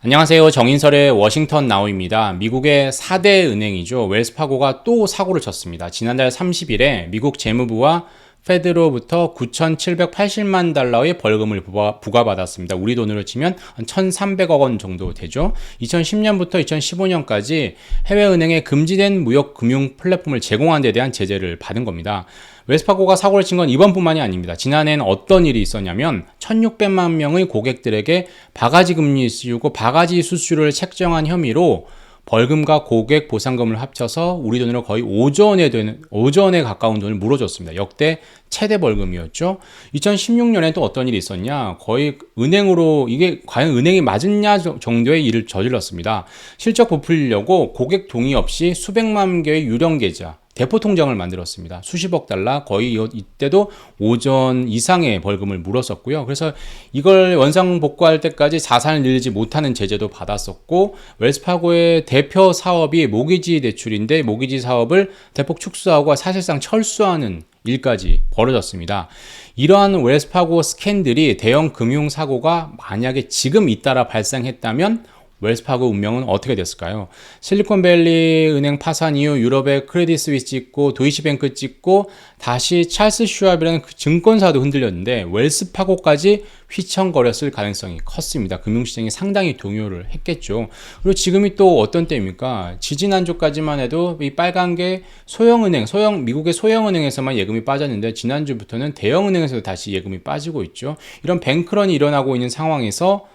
안녕하세요. 정인설의 워싱턴 나우입니다. 미국의 4대 은행이죠. 웰스파고가 또 사고를 쳤습니다. 지난달 30일에 미국 재무부와 페드로부터 9,780만 달러의 벌금을 부과받았습니다. 우리 돈으로 치면 한 1,300억 원 정도 되죠. 2010년부터 2015년까지 해외은행에 금지된 무역 금융 플랫폼을 제공한 데 대한 제재를 받은 겁니다. 웰스파고가 사고를 친 건 이번뿐만이 아닙니다. 지난해에는 어떤 일이 있었냐면 1,600만 명의 고객들에게 바가지 금리 씌우고 바가지 수수료를 책정한 혐의로 벌금과 고객 보상금을 합쳐서 우리 돈으로 거의 5조 원에 가까운 돈을 물어줬습니다. 역대 최대 벌금이었죠. 2016년에 또 어떤 일이 있었냐? 거의 은행으로 이게 과연 은행이 맞았냐 정도의 일을 저질렀습니다. 실적 부풀려고 고객 동의 없이 수백만 개의 유령 계좌 대포 통장을 만들었습니다. 수십억 달러, 거의 이때도 5전 이상의 벌금을 물었었고요. 그래서 이걸 원상 복구할 때까지 자산을 늘리지 못하는 제재도 받았었고, 웰스파고의 대표 사업이 모기지 대출인데 모기지 사업을 대폭 축소하고 사실상 철수하는 일까지 벌어졌습니다. 이러한 웰스파고 스캔들이 대형 금융사고가 만약에 지금 잇따라 발생했다면 웰스파고 운명은 어떻게 됐을까요? 실리콘밸리 은행 파산 이후 유럽의 크레딧 스위스 찍고 도이치뱅크 찍고 다시 찰스 슈왑이라는 그 증권사도 흔들렸는데 웰스파고까지 휘청거렸을 가능성이 컸습니다. 금융시장이 상당히 동요를 했겠죠. 그리고 지금이 또 어떤 때입니까? 지지난주까지만 해도 이 빨간 게 소형은행, 미국의 소형은행에서만 예금이 빠졌는데 지난주부터는 대형은행에서도 다시 예금이 빠지고 있죠. 이런 뱅크런이 일어나고 있는 상황에서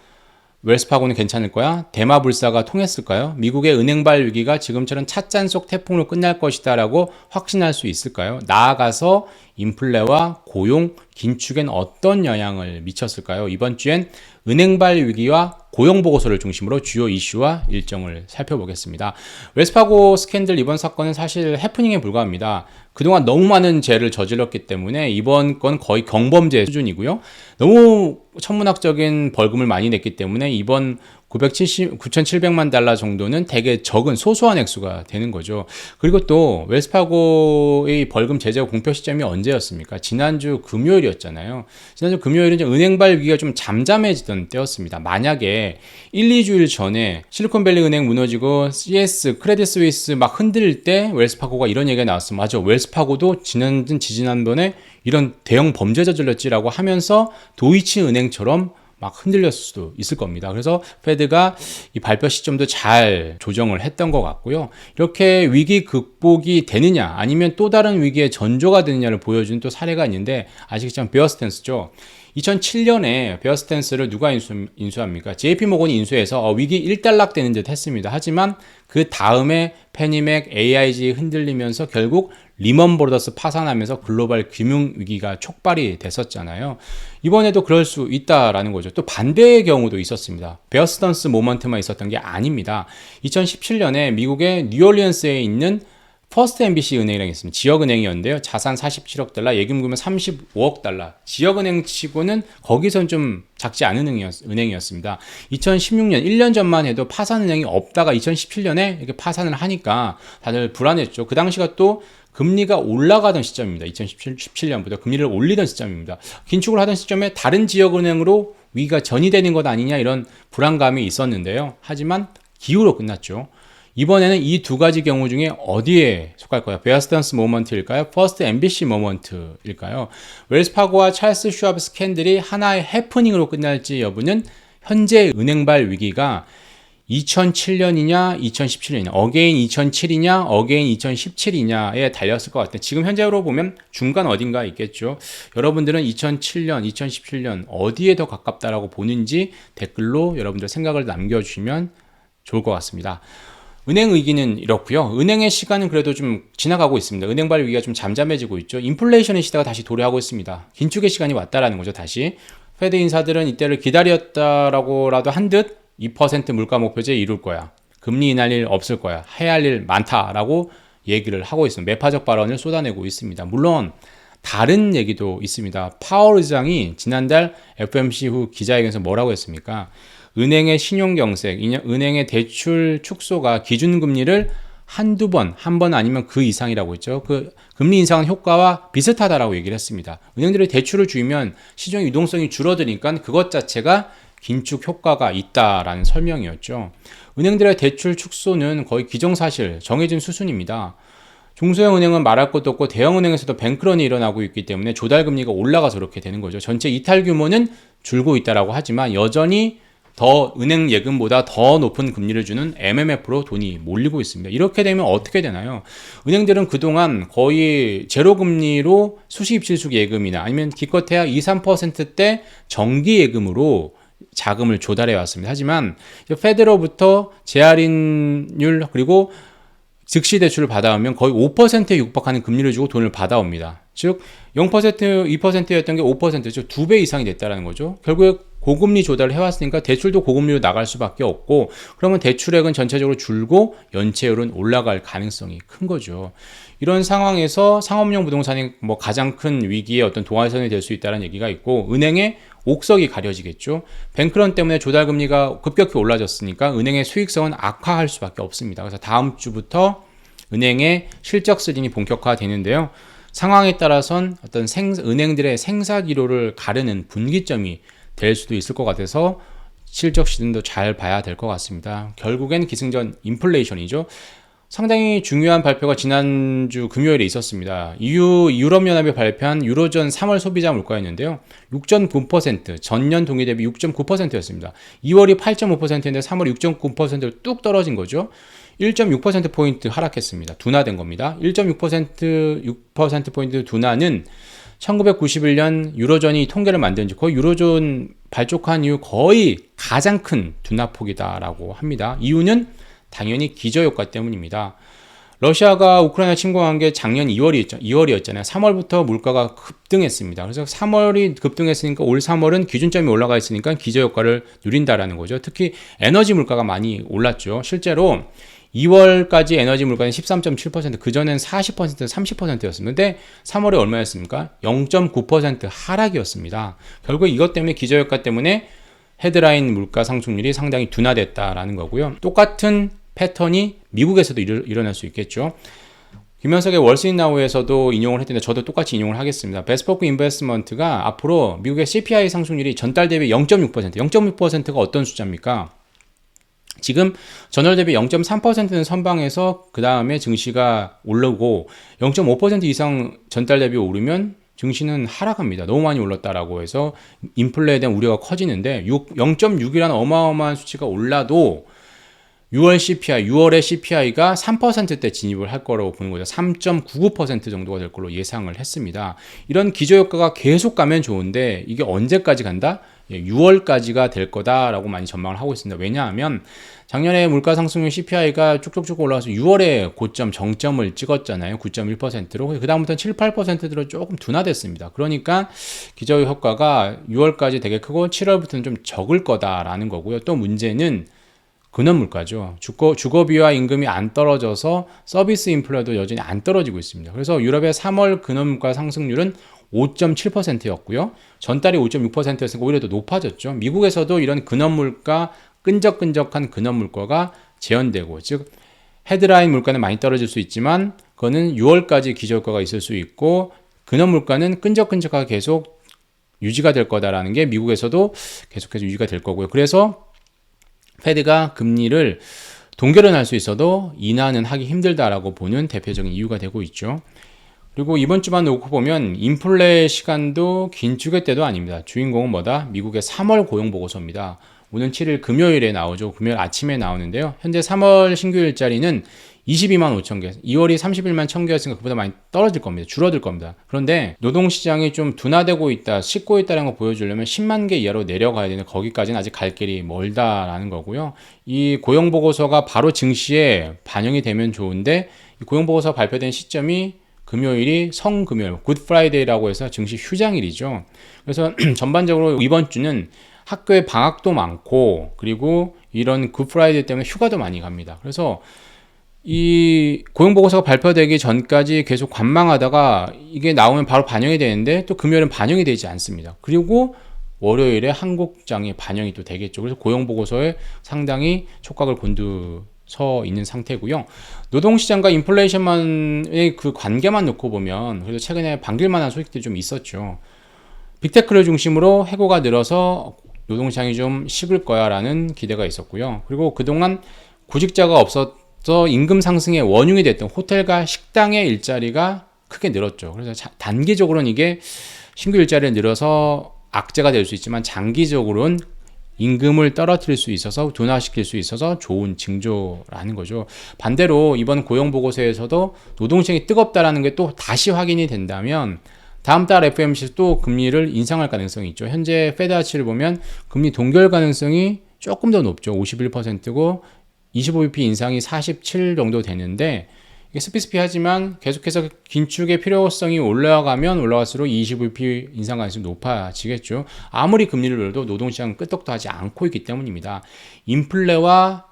웰스파고는 괜찮을 거야? 대마불사가 통했을까요? 미국의 은행발 위기가 지금처럼 찻잔 속 태풍으로 끝날 것이다 라고 확신할 수 있을까요? 나아가서 인플레와 고용, 긴축엔 어떤 영향을 미쳤을까요? 이번 주엔 은행발 위기와 고용보고서를 중심으로 주요 이슈와 일정을 살펴보겠습니다. 웰스파고 스캔들 이번 사건은 사실 해프닝에 불과합니다. 그동안 너무 많은 죄를 저질렀기 때문에 이번 건 거의 경범죄 수준이고요. 너무 천문학적인 벌금을 많이 냈기 때문에 이번 9,700만 달러 정도는 되게 적은 소소한 액수가 되는 거죠. 그리고 또 웰스파고의 벌금 제재 공표 시점이 언제였습니까? 지난주 금요일이었잖아요. 지난주 금요일은 은행발 위기가 좀 잠잠해지던 때였습니다. 만약에 1, 2주일 전에 실리콘밸리 은행 무너지고 CS, 크레딧 스위스 막 흔들릴 때 웰스파고가 이런 얘기가 나왔으면 맞아. 웰스파고도 지난번에 이런 대형 범죄 저질렀지라고 하면서 도이치 은행처럼 막 흔들렸을 수도 있을 겁니다. 그래서 페드가 이 발표 시점도 잘 조정을 했던 것 같고요. 이렇게 위기 극복이 되느냐 아니면 또 다른 위기의 전조가 되느냐를 보여주는 또 사례가 있는데 아시겠지만 베어 스탠스죠. 2007년에 베어 스탠스를 누가 인수합니까? JP모건이 인수해서 위기 일단락 되는 듯 했습니다. 하지만 그 다음에 페니맥, AIG 흔들리면서 결국 리먼 브로더스 파산하면서 글로벌 금융 위기가 촉발이 됐었잖아요. 이번에도 그럴 수 있다라는 거죠. 또 반대의 경우도 있었습니다. 베어 스탠스 모먼트만 있었던 게 아닙니다. 2017년에 미국의 뉴올리언스에 있는 퍼스트 MBC 은행이라고 있습니다. 지역은행이었는데요. 자산 47억 달러, 예금 규모 35억 달러. 지역은행 치고는 거기선 좀 작지 않은 은행이었습니다. 2016년, 1년 전만 해도 파산은행이 없다가 2017년에 이렇게 파산을 하니까 다들 불안했죠. 그 당시가 또 금리가 올라가던 시점입니다. 2017년부터 금리를 올리던 시점입니다. 긴축을 하던 시점에 다른 지역은행으로 위기가 전이되는 것 아니냐 이런 불안감이 있었는데요. 하지만 기후로 끝났죠. 이번에는 이 두 가지 경우 중에 어디에 속할까요? 베어 스탠스 모먼트일까요? 퍼스트 MBC 모먼트일까요? 웰스파고와 찰스 슈왑 스캔들이 하나의 해프닝으로 끝날지 여부는 현재 은행발 위기가 2007년이냐 2017년이냐 어게인 2007이냐 어게인 2017이냐에 달렸을 것 같아요. 지금 현재로 보면 중간 어딘가 있겠죠. 여러분들은 2007년 2017년 어디에 더 가깝다라고 보는지 댓글로 여러분들 생각을 남겨주시면 좋을 것 같습니다. 은행 위기는 이렇고요. 은행의 시간은 그래도 좀 지나가고 있습니다. 은행발 위기가 좀 잠잠해지고 있죠. 인플레이션의 시대가 다시 도래하고 있습니다. 긴축의 시간이 왔다라는 거죠. 다시 페드 인사들은 이때를 기다렸다라고라도 한 듯 2% 물가 목표제 이룰 거야. 금리 인할 일 없을 거야. 해야 할 일 많다라고 얘기를 하고 있습니다. 매파적 발언을 쏟아내고 있습니다. 물론 다른 얘기도 있습니다. 파월 의장이 지난달 FOMC 후 기자회견에서 뭐라고 했습니까? 은행의 신용경색, 은행의 대출 축소가 기준금리를 한두 번, 한 번 아니면 그 이상이라고 했죠. 그 금리 인상 효과와 비슷하다라고 얘기를 했습니다. 은행들이 대출을 줄이면 시장 유동성이 줄어드니까 그것 자체가 긴축 효과가 있다라는 설명이었죠. 은행들의 대출 축소는 거의 기정사실, 정해진 수순입니다. 중소형 은행은 말할 것도 없고 대형 은행에서도 뱅크런이 일어나고 있기 때문에 조달 금리가 올라가서 그렇게 되는 거죠. 전체 이탈 규모는 줄고 있다라고 하지만 여전히 더 은행 예금보다 더 높은 금리를 주는 MMF로 돈이 몰리고 있습니다. 이렇게 되면 어떻게 되나요? 은행들은 그동안 거의 제로 금리로 수시입실수 예금이나 아니면 기껏해야 2, 3%대 정기 예금으로 자금을 조달해 왔습니다. 하지만 페드로부터 재할인율 그리고 즉시 대출을 받아오면 거의 5%에 육박하는 금리를 주고 돈을 받아옵니다. 즉 0%, 2%였던 게 5%, 즉 2배 이상이 됐다는 거죠. 결국에 고금리 조달을 해왔으니까 대출도 고금리로 나갈 수밖에 없고, 그러면 대출액은 전체적으로 줄고 연체율은 올라갈 가능성이 큰 거죠. 이런 상황에서 상업용 부동산이 가장 큰 위기의 어떤 도화선이 될 수 있다는 얘기가 있고, 은행의 옥석이 가려지겠죠. 뱅크런 때문에 조달금리가 급격히 올라졌으니까 은행의 수익성은 악화할 수밖에 없습니다. 그래서 다음 주부터 은행의 실적 스린이 본격화되는데요. 상황에 따라선 어떤 은행들의 생사 기로를 가르는 분기점이 될 수도 있을 것 같아서 실적 시즌도 잘 봐야 될 것 같습니다. 결국엔 기승전 인플레이션이죠. 상당히 중요한 발표가 지난주 금요일에 있었습니다. 유럽연합이 발표한 유로존 3월 소비자 물가였는데요. 6.9%, 전년 동기 대비 6.9%였습니다. 2월이 8.5%인데 3월이 6.9%로 뚝 떨어진 거죠. 1.6%포인트 하락했습니다. 둔화된 겁니다. 6%포인트 둔화는 1991년 유로존이 통계를 만든 지 거의 유로존 발족한 이후 거의 가장 큰 둔화폭이다라고 합니다. 이유는 당연히 기저효과 때문입니다. 러시아가 우크라이나 침공한 게 작년 2월이었잖아요. 3월부터 물가가 급등했습니다. 그래서 3월이 급등했으니까 올 3월은 기준점이 올라가 있으니까 기저효과를 누린다라는 거죠. 특히 에너지 물가가 많이 올랐죠. 실제로 2월까지 에너지 물가는 13.7%, 그전엔 40%, 30%였었는데 3월에 얼마였습니까? 0.9% 하락이었습니다. 결국 이것 때문에 기저효과 때문에 헤드라인 물가 상승률이 상당히 둔화됐다라는 거고요. 똑같은 패턴이 미국에서도 일어날 수 있겠죠. 김현석의 월스트리트나우에서도 인용을 했는데 저도 똑같이 인용을 하겠습니다. 베스포크 인베스트먼트가 앞으로 미국의 CPI 상승률이 전달 대비 0.6%, 0.6%가 어떤 숫자입니까? 지금 전월 대비 0.3%는 선방해서 그 다음에 증시가 오르고 0.5% 이상 전달 대비 오르면 증시는 하락합니다. 너무 많이 올랐다라고 해서 인플레에 대한 우려가 커지는데 0.6이라는 어마어마한 수치가 올라도 6월의 CPI가 3%대 진입을 할 거라고 보는 거죠. 3.99% 정도가 될 걸로 예상을 했습니다. 이런 기저효과가 계속 가면 좋은데 이게 언제까지 간다? 6월까지가 될 거다라고 많이 전망을 하고 있습니다. 왜냐하면 작년에 물가 상승률 CPI가 쭉쭉쭉 올라와서 6월에 고점 정점을 찍었잖아요. 9.1%로. 그 다음부터는 7, 8%로 조금 둔화됐습니다. 그러니까 기저효과가 6월까지 되게 크고 7월부터는 좀 적을 거다라는 거고요. 또 문제는 근원물가죠. 주거비와 임금이 안 떨어져서 서비스 인플레도 여전히 안 떨어지고 있습니다. 그래서 유럽의 3월 근원물가 상승률은 5.7%였고요. 전달이 5.6%였으니까 오히려 더 높아졌죠. 미국에서도 이런 근원물가, 끈적끈적한 근원물가가 재현되고, 즉 헤드라인 물가는 많이 떨어질 수 있지만 그거는 6월까지 기저효과가 있을 수 있고, 근원물가는 끈적끈적하게 계속 유지가 될 거다라는 게 미국에서도 계속해서 유지가 될 거고요. 그래서 페드가 금리를 동결은 할 수 있어도 인하는 하기 힘들다라고 보는 대표적인 이유가 되고 있죠. 그리고 이번 주만 놓고 보면 인플레 시간도 긴축의 때도 아닙니다. 주인공은 뭐다? 미국의 3월 고용보고서입니다. 오는 7일 금요일에 나오죠. 금요일 아침에 나오는데요. 현재 3월 신규 일자리는 22만 5천 개, 2월이 31만 1천 개였으니까 그보다 많이 떨어질 겁니다. 줄어들 겁니다. 그런데 노동시장이 좀 둔화되고 있다, 식고 있다는 걸 보여주려면 10만 개 이하로 내려가야 되는데 거기까지는 아직 갈 길이 멀다라는 거고요. 이 고용보고서가 바로 증시에 반영이 되면 좋은데 이 고용보고서 발표된 시점이 금요일이 성금요일, 굿 프라이데이라고 해서 증시 휴장일이죠. 그래서 전반적으로 이번 주는 학교에 방학도 많고 그리고 이런 굿 프라이데이 때문에 휴가도 많이 갑니다. 그래서 이 고용보고서가 발표되기 전까지 계속 관망하다가 이게 나오면 바로 반영이 되는데 또 금요일은 반영이 되지 않습니다. 그리고 월요일에 한국장이 반영이 또 되겠죠. 그래서 고용보고서에 상당히 촉각을 곤두서 있는 상태고요. 노동시장과 인플레이션만의 그 관계만 놓고 보면 그래도 최근에 반길만한 소식들이 좀 있었죠. 빅테크를 중심으로 해고가 늘어서 노동시장이 좀 식을 거야 라는 기대가 있었고요. 그리고 그동안 구직자가 없어서 임금 상승의 원흉이 됐던 호텔과 식당의 일자리가 크게 늘었죠. 그래서 단기적으로는 이게 신규 일자리를 늘어서 악재가 될 수 있지만 장기적으로는 임금을 떨어뜨릴 수 있어서 둔화시킬 수 있어서 좋은 징조라는 거죠. 반대로 이번 고용보고서에서도 노동시장이 뜨겁다라는 게 또 다시 확인이 된다면 다음 달 FOMC 또 금리를 인상할 가능성이 있죠. 현재 페드 아치를 보면 금리 동결 가능성이 조금 더 높죠. 51%고 25bp 인상이 47 정도 되는데 이게 스피스피하지만 계속해서 긴축의 필요성이 올라가면 올라갈수록 25bp 인상 가능성이 높아지겠죠. 아무리 금리를 올려도 노동시장은 끄떡도 하지 않고 있기 때문입니다. 인플레와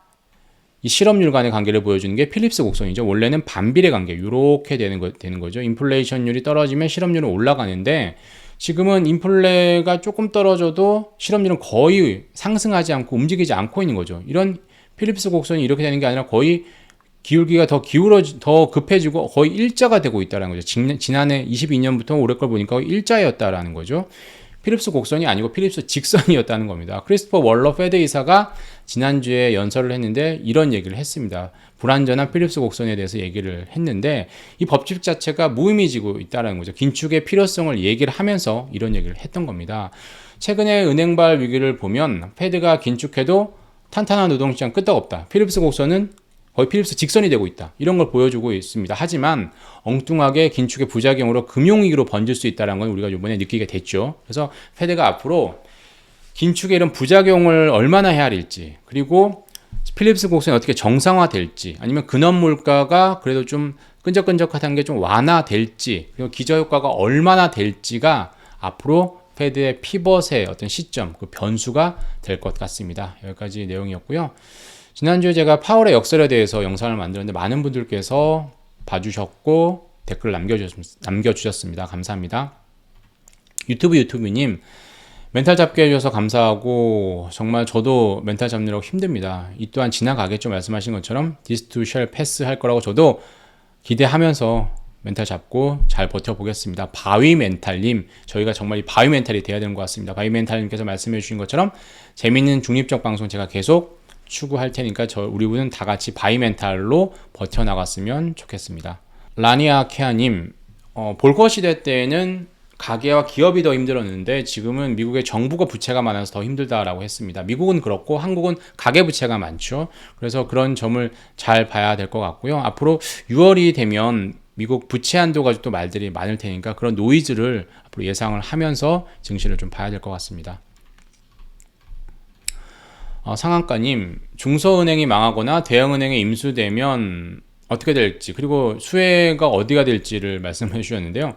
이 실업률 간의 관계를 보여주는 게 필립스 곡선이죠. 원래는 반비례 관계 이렇게 되는 거죠. 인플레이션율이 떨어지면 실업률은 올라가는데 지금은 인플레가 조금 떨어져도 실업률은 거의 상승하지 않고 움직이지 않고 있는 거죠. 이런 필립스 곡선이 이렇게 되는 게 아니라 거의 기울기가 더 급해지고 거의 일자가 되고 있다는 거죠. 지난해 22년부터 올해 걸 보니까 일자였다라는 거죠. 필립스 곡선이 아니고 필립스 직선이었다는 겁니다. 크리스토퍼 월러 페드 이사가 지난주에 연설을 했는데 이런 얘기를 했습니다. 불완전한 필립스 곡선에 대해서 얘기를 했는데 이 법칙 자체가 무의미해지고 있다는 거죠. 긴축의 필요성을 얘기를 하면서 이런 얘기를 했던 겁니다. 최근에 은행발 위기를 보면 페드가 긴축해도 탄탄한 노동시장 끄떡없다. 필립스 곡선은 거의 필립스 직선이 되고 있다. 이런 걸 보여주고 있습니다. 하지만 엉뚱하게 긴축의 부작용으로 금융위기로 번질 수 있다는 건 우리가 이번에 느끼게 됐죠. 그래서 페드가 앞으로 긴축의 이런 부작용을 얼마나 헤아릴지, 그리고 필립스 곡선이 어떻게 정상화될지, 아니면 근원 물가가 그래도 좀 끈적끈적하다는 게 좀 완화될지, 그리고 기저효과가 얼마나 될지가 앞으로 페드의 피벗의 어떤 시점, 그 변수가 될 것 같습니다. 여기까지 내용이었고요. 지난주에 제가 파월의 역설에 대해서 영상을 만들었는데 많은 분들께서 봐주셨고 댓글 남겨주셨습니다. 감사합니다. 유튜브님 멘탈 잡게 해주셔서 감사하고 정말 저도 멘탈 잡느라고 힘듭니다. 이 또한 지나가겠죠. 말씀하신 것처럼 This too shall pass 할 거라고 저도 기대하면서 멘탈 잡고 잘 버텨보겠습니다. 바위 멘탈님, 저희가 정말 이 바위 멘탈이 돼야 되는 것 같습니다. 바위 멘탈님께서 말씀해 주신 것처럼 재미있는 중립적 방송 제가 계속 추구할 테니까 우리는 다 같이 바이 멘탈로 버텨나갔으면 좋겠습니다. 라니아 케아님, 볼거 시대 때는 가계와 기업이 더 힘들었는데 지금은 미국의 정부가 부채가 많아서 더 힘들다라고 했습니다. 미국은 그렇고 한국은 가계 부채가 많죠. 그래서 그런 점을 잘 봐야 될 것 같고요. 앞으로 6월이 되면 미국 부채 한도 가지고 또 말들이 많을 테니까 그런 노이즈를 앞으로 예상을 하면서 증시를 좀 봐야 될 것 같습니다. 상한가님, 중소은행이 망하거나 대형은행에 임수되면 어떻게 될지, 그리고 수혜가 어디가 될지를 말씀해 주셨는데요.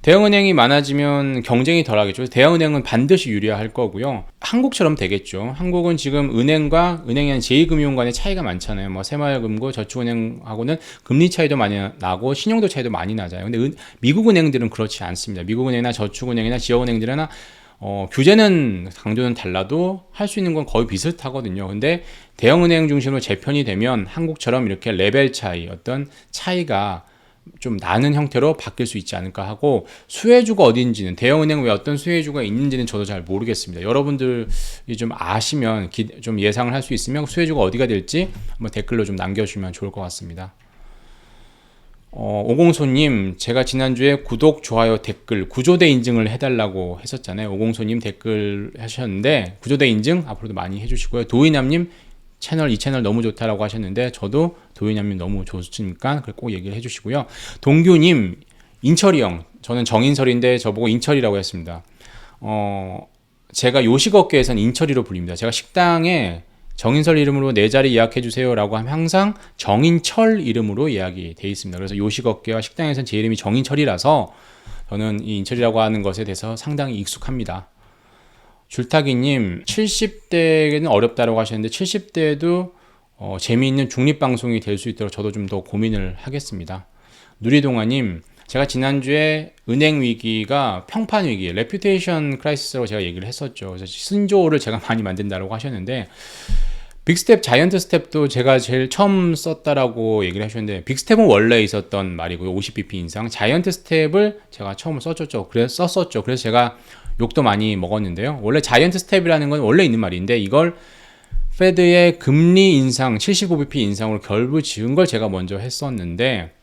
대형은행이 많아지면 경쟁이 덜하겠죠. 대형은행은 반드시 유리할 거고요. 한국처럼 되겠죠. 한국은 지금 은행과 은행의 제2금융 간의 차이가 많잖아요. 뭐 새마을금고, 저축은행하고는 금리 차이도 많이 나고 신용도 차이도 많이 나잖아요. 근데 미국 은행들은 그렇지 않습니다. 미국 은행이나 저축은행이나 지역은행들이나 규제는 강도는 달라도 할 수 있는 건 거의 비슷하거든요. 근데 대형은행 중심으로 재편이 되면 한국처럼 이렇게 레벨 차이, 어떤 차이가 좀 나는 형태로 바뀔 수 있지 않을까 하고, 수혜주가 어딘지는, 대형은행 왜 어떤 수혜주가 있는지는 저도 잘 모르겠습니다. 여러분들이 좀 아시면, 좀 예상을 할 수 있으면 수혜주가 어디가 될지 한번 댓글로 좀 남겨주시면 좋을 것 같습니다. 오공소님, 제가 지난주에 구독, 좋아요, 댓글, 구조대 인증을 해달라고 했었잖아요. 오공소님 댓글 하셨는데 구조대 인증 앞으로도 많이 해주시고요. 도희남님 이 채널 너무 좋다라고 하셨는데 저도 도희남님 너무 좋으니까 꼭 얘기를 해주시고요. 동규님, 인철이형, 저는 정인설인데 저보고 인철이라고 했습니다. 제가 요식업계에서는 인철이로 불립니다. 제가 식당에 정인설 이름으로 내 자리 예약해주세요 라고 하면 항상 정인철 이름으로 예약이 돼 있습니다. 그래서 요식업계와 식당에서는 제 이름이 정인철이라서 저는 이 인철이라고 하는 것에 대해서 상당히 익숙합니다. 줄타기님, 70대에는 어렵다고 하셨는데 70대에도 재미있는 중립방송이 될 수 있도록 저도 좀 더 고민을 하겠습니다. 누리동아님, 제가 지난주에 은행 위기가 평판 위기, 레퓨테이션 크라이시스라고 제가 얘기를 했었죠. 그래서 신조어를 제가 많이 만든다고 하셨는데, 빅스텝, 자이언트 스텝도 제가 제일 처음 썼다라고 얘기를 하셨는데, 빅스텝은 원래 있었던 말이고요. 50bp 인상. 자이언트 스텝을 제가 처음 썼었죠. 그래서 제가 욕도 많이 먹었는데요. 원래 자이언트 스텝이라는 건 원래 있는 말인데 이걸 페드의 금리 인상 75bp 인상으로 결부 지은 걸 제가 먼저 했었는데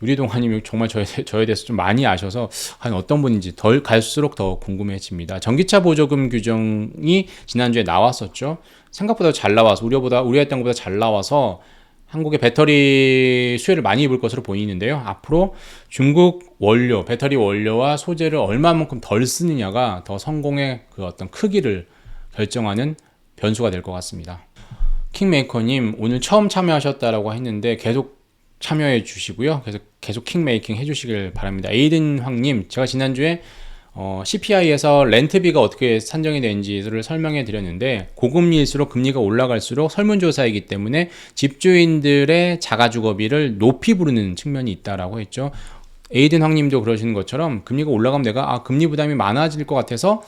누리동아님이 정말 저에 대해서 좀 많이 아셔서 한 어떤 분인지 덜 갈수록 더 궁금해집니다. 전기차 보조금 규정이 지난주에 나왔었죠. 생각보다 잘 나와서 우려했던 것보다 잘 나와서 한국의 배터리 수혜를 많이 입을 것으로 보이는데요. 앞으로 중국 원료, 배터리 원료와 소재를 얼마만큼 덜 쓰느냐가 더 성공의 그 어떤 크기를 결정하는 변수가 될 것 같습니다. 킹메이커님 오늘 처음 참여하셨다라고 했는데 계속 참여해 주시고요. 그래서 계속 킹메이킹 해주시길 바랍니다. 에이든 황님, 제가 지난주에 CPI에서 렌트비가 어떻게 산정이 되는지를 설명해 드렸는데 고금리일수록 금리가 올라갈수록 설문조사이기 때문에 집주인들의 자가주거비를 높이 부르는 측면이 있다라고 했죠. 에이든 황님도 그러시는 것처럼 금리가 올라가면 내가 금리 부담이 많아질 것 같아서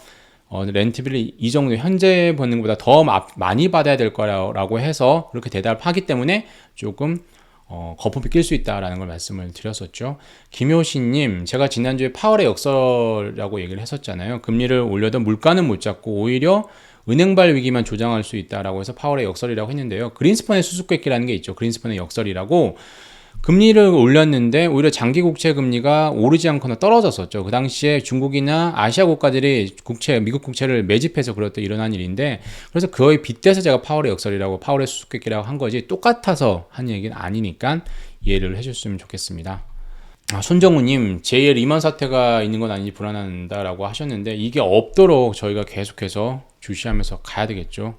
렌트비를 이 정도 현재 버는 것보다 더 많이 받아야 될 거라고 해서 그렇게 대답하기 때문에 조금 거품이 낄 수 있다라는 걸 말씀을 드렸었죠. 김효신님, 제가 지난주에 파월의 역설이라고 얘기를 했었잖아요. 금리를 올려도 물가는 못 잡고 오히려 은행발 위기만 조장할 수 있다라고 해서 파월의 역설이라고 했는데요. 그린스펀의 수수께끼라는 게 있죠. 그린스펀의 역설이라고 금리를 올렸는데 오히려 장기 국채 금리가 오르지 않거나 떨어졌었죠. 그 당시에 중국이나 아시아 국가들이 미국 국채를 매집해서 그럴 때 일어난 일인데 그래서 그거에 빗대서 제가 파월의 역설이라고 파월의 수수께끼라고 한 거지 똑같아서 한 얘기는 아니니까 이해를 해줬으면 좋겠습니다. 손정우님, 제2의 리먼 사태가 있는 건 아닌지 불안한다라고 하셨는데 이게 없도록 저희가 계속해서 주시하면서 가야 되겠죠.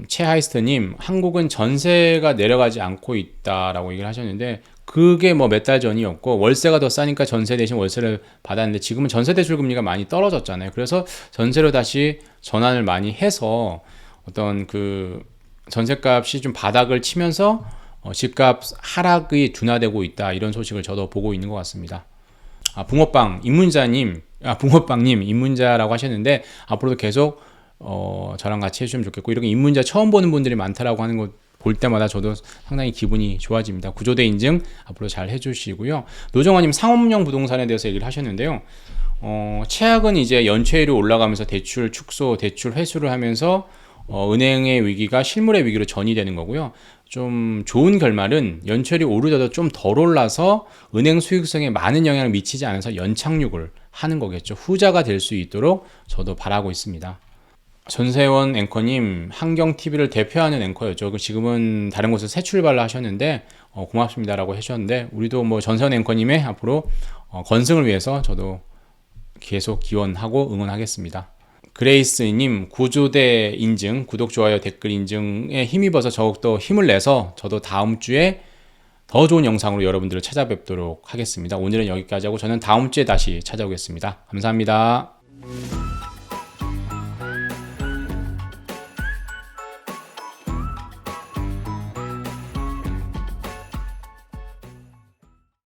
최하이스트님, 한국은 전세가 내려가지 않고 있다라고 얘기를 하셨는데 그게 뭐 몇 달 전이었고 월세가 더 싸니까 전세 대신 월세를 받았는데 지금은 전세 대출 금리가 많이 떨어졌잖아요. 그래서 전세로 다시 전환을 많이 해서 어떤 그 전세값이 좀 바닥을 치면서 집값 하락이 둔화되고 있다 이런 소식을 저도 보고 있는 것 같습니다. 붕어빵님 입문자라고 하셨는데 앞으로도 계속 저랑 같이 해주시면 좋겠고 이렇게 입문자 처음 보는 분들이 많다라고 하는 거 볼 때마다 저도 상당히 기분이 좋아집니다. 구조대 인증 앞으로 잘 해주시고요. 노정환님 상업용 부동산에 대해서 얘기를 하셨는데요. 최악은 이제 연체율이 올라가면서 대출 축소, 대출 회수를 하면서 은행의 위기가 실물의 위기로 전이되는 거고요. 좀 좋은 결말은 연체율이 오르더라도 좀 덜 올라서 은행 수익성에 많은 영향을 미치지 않아서 연착륙을 하는 거겠죠. 후자가 될 수 있도록 저도 바라고 있습니다. 전세원 앵커님, 한경TV를 대표하는 앵커였죠. 지금은 다른 곳에서 새 출발을 하셨는데 고맙습니다라고 하셨는데 우리도 뭐 전세원 앵커님의 앞으로 건승을 위해서 저도 계속 기원하고 응원하겠습니다. 그레이스님, 구조대 인증, 구독, 좋아요, 댓글 인증에 힘입어서 더욱더 힘을 내서 저도 다음 주에 더 좋은 영상으로 여러분들을 찾아뵙도록 하겠습니다. 오늘은 여기까지 하고 저는 다음 주에 다시 찾아오겠습니다. 감사합니다.